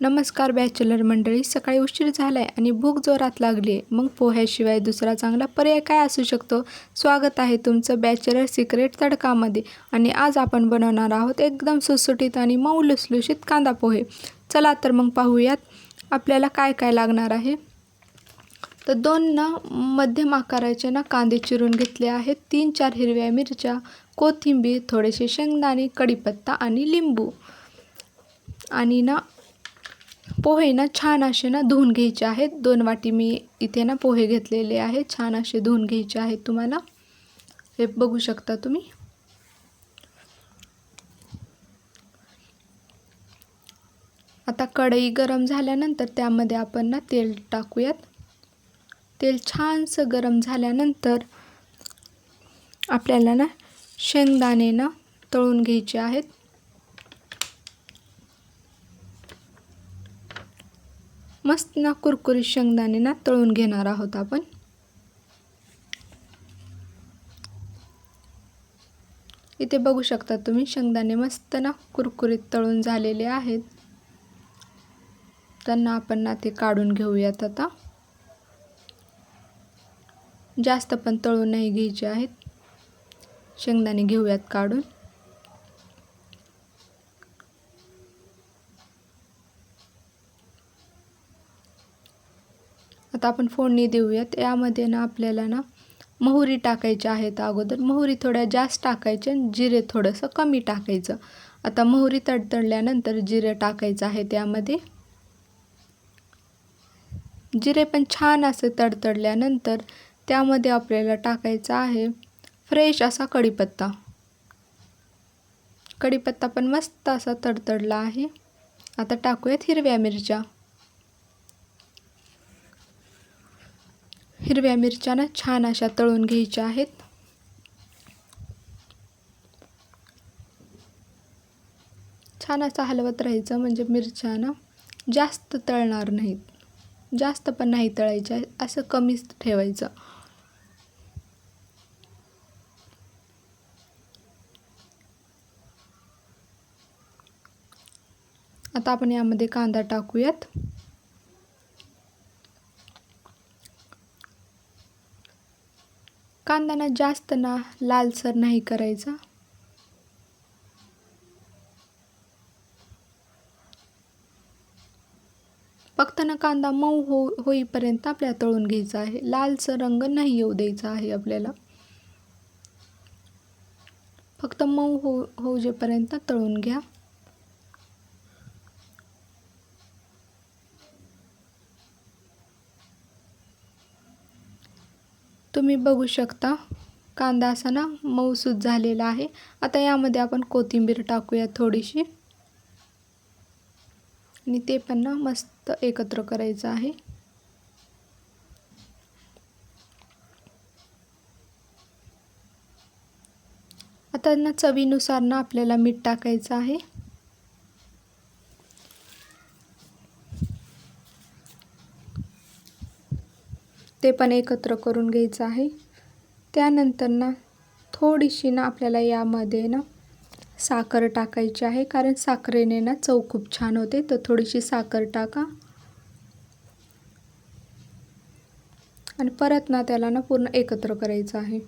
नमस्कार बॅचलर मंडळी. सकाळी उशीर झालाय आणि भूक जोरात लागली आहे. मग पोह्याशिवाय दुसरा चांगला पर्याय काय असू शकतो? स्वागत आहे तुमचं बॅचलर सिक्रेट तडकामध्ये. आणि आज आपण बनवणार आहोत एकदम सुटसुटीत आणि मऊ लुसलुशीत कांदा पोहे. चला तर मग पाहूयात आपल्याला काय काय लागणार आहे. तर 2 मध्यम आकाराचे कांदे चिरून घेतले आहेत. 3-4 हिरव्या मिरच्या, कोथिंबीर, थोडेसे शेंगदाणे, कढीपत्ता आणि लिंबू. आणि पोहे छान असे धुवून घ्यायचे आहेत. 2 वाटी मी इथे पोहे घेतलेले आहेत. छान असे धुवून घ्यायचे आहेत. तुम्हाला हे बघू शकता तुम्ही. आता कढई गरम झाल्यानंतर त्यामध्ये आपण तेल टाकूयात. तेल छानसं गरम झाल्यानंतर आपल्याला शेंगदाणे तळून घ्यायचे आहेत. मस्त कुरकुरीत शेंगदाणे तळून घेणार आहोत आपण. इथे बघू शकता तुम्ही शेंगदाणे मस्त कुरकुरीत तळून झालेले आहेत. त्यांना आपण ते काढून घेऊयात. आता जास्त पण तळून नाही घ्यायचे आहेत. शेंगदाणे घेऊयात काढून. आता आपण फोडणी देऊयात. यामध्ये आपल्याला मोहरी टाकायची आहेत. अगोदर मोहरी थोड्या जास्त टाकायचे आणि जिरे थोडंसं कमी टाकायचं. आता मोहरी तडतडल्यानंतर जिरे टाकायचं आहे. त्यामध्ये जिरे पण छान असे तडतडल्यानंतर त्यामध्ये आपल्याला टाकायचा आहे फ्रेश असा कढीपत्ता. कढीपत्ता पण मस्त असा तडतडला आहे. आता टाकूयात हिरव्या मिरच्या. हिरव्या मिरच्या छान अशा तळून घ्यायच्या आहेत. छान असं हलवत राहायचं म्हणजे मिरच्या जास्त तळणार नाहीत. जास्त पण नाही तळायच्या, असं कमीच ठेवायचं. आता आपण यामध्ये कांदा टाकूयात. कांदा जास्त लालसर नाही करायचा. फक्त कांदा मऊ होईपर्यंत आपल्याला तळून घ्यायचा आहे. लालसर रंग नाही येऊ द्यायचा आहे आपल्याला. फक्त मऊ होऊजेपर्यंत तळून घ्या. तुम्ही बघू शकता कांदा असा मऊसूत झालेला आहे. आता यामध्ये आपण कोथिंबीर टाकूया थोडीशी आणि ते पण मस्त एकत्र करायचं आहे. आता चवीनुसार आपल्याला मीठ टाकायचं आहे. ते पण एकत्र करून घ्यायचं आहे. त्यानंतर थोडीशी आपल्याला यामध्ये साखर टाकायची आहे. कारण साखरेने चव खूप छान होते. तर थोडीशी साखर टाका आणि परत त्याला पूर्ण एकत्र करायचं आहे.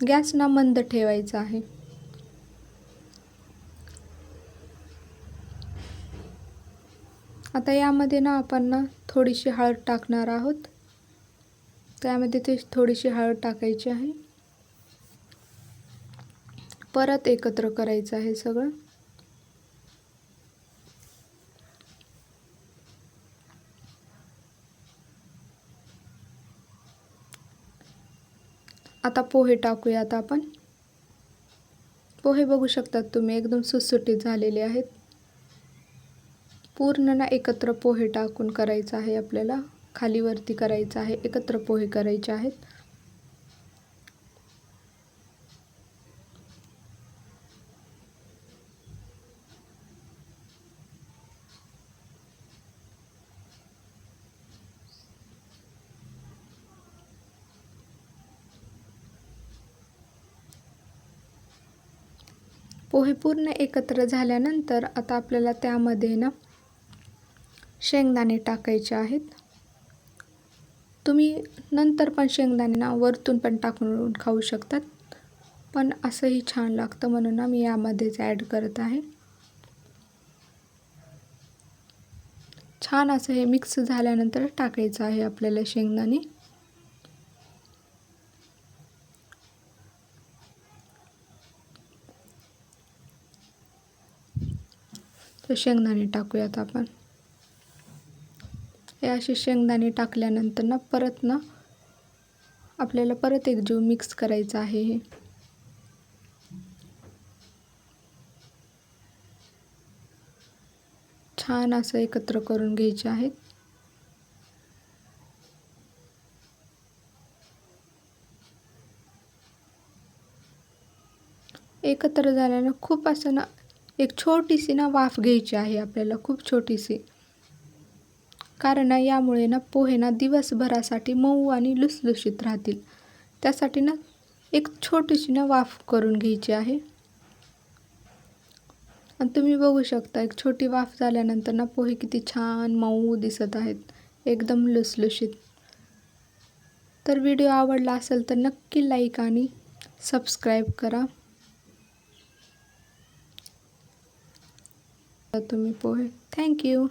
गॅस मंद ठेवायचा आहे. आता यामध्ये आपण थोडीशी हळद टाकणार आहोत. त्यामध्ये ते थोडीशी हळद टाकायची आहे. परत एकत्र करायचं आहे सगळं. आता पोहे टाकूयात आपण. पोहे बघू शकतात तुम्ही एकदम सुटसुटीत झालेले आहेत. पूर्ण एकत्र पोहे टाकून करायचं आहे आपल्याला. खाली वरती करायचं आहे. एकत्र पोहे करायचे आहेत. पोहे पूर्ण एकत्र झाल्यानंतर आता आपल्याला त्यामध्ये शेंगदाणे टाकायचे आहेत. तुम्ही नंतर पण शेंगदाणे वरतून पण टाकून खाऊ शकतात, पण असंही छान लागतं म्हणून मी यामध्येच ॲड करत आहे. छान असं हे मिक्स झाल्यानंतर टाकायचं आहे आपल्याला शेंगदाणे. तर शेंगदाणे टाकूयात आपण. हे असे शेंगदाणे टाकल्यानंतर परत आपल्याला परत एकजीव मिक्स करायचं आहे. हे छान असं एकत्र करून घ्यायचे आहेत. एकत्र झाल्यानं खूप असं एक छोटीशी वाफ घ्यायची आहे आपल्याला, खूप छोटीशी. कारण यामुळे पोहे दिवसभरासाठी मऊ आणि लुसलुशीत राहतील. त्यासाठी एक छोटीशी वाफ करून घ्यायची आहे. आणि तुम्ही बघू शकता एक छोटी वाफ झाल्यानंतर पोहे किती छान मऊ दिसत आहेत, एकदम लुसलुशीत. तर व्हिडिओ आवडला असेल तर नक्की लाईक आणि सबस्क्राईब करा. तुम्ही पोहे. थँक्यू.